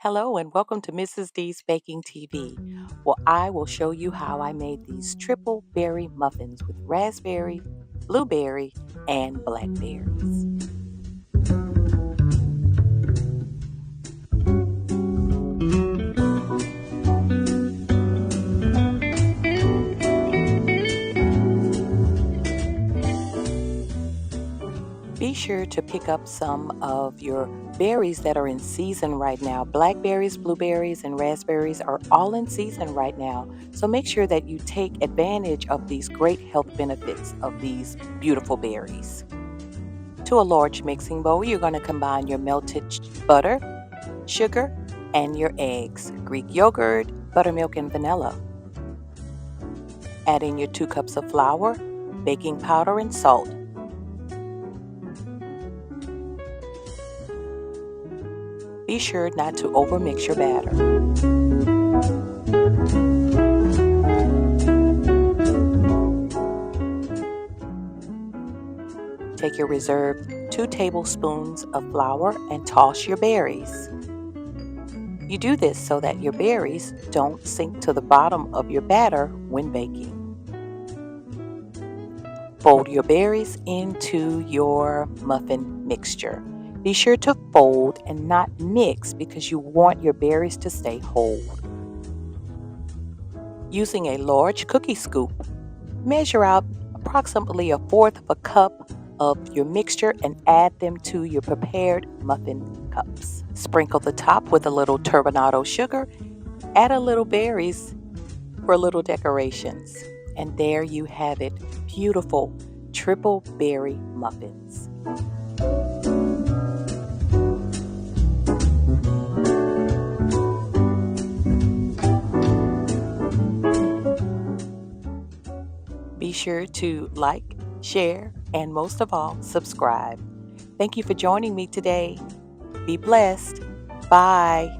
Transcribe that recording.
Hello and welcome to Mrs. D's Baking TV. Well, I will show you how I made these triple berry muffins with raspberry, blueberry, and blackberries. Be sure to pick up some of your berries that are in season right now. Blackberries, blueberries, and raspberries are all in season right now. So make sure that you take advantage of these great health benefits of these beautiful berries. To a large mixing bowl, you're going to combine your melted butter, sugar, and your eggs, Greek yogurt, buttermilk, and vanilla. Add in your 2 cups of flour, baking powder, and salt. Be sure not to overmix your batter. Take your reserved 2 tablespoons of flour and toss your berries. You do this so that your berries don't sink to the bottom of your batter when baking. Fold your berries into your muffin mixture. Be sure to fold and not mix because you want your berries to stay whole. Using a large cookie scoop, measure out approximately 1/4 of a cup of your mixture and add them to your prepared muffin cups. Sprinkle the top with a little turbinado sugar. Add a little berries for little decorations. And there you have it, beautiful triple berry muffins. Be sure to like, share, and most of all, subscribe. Thank you for joining me today. Be blessed. Bye.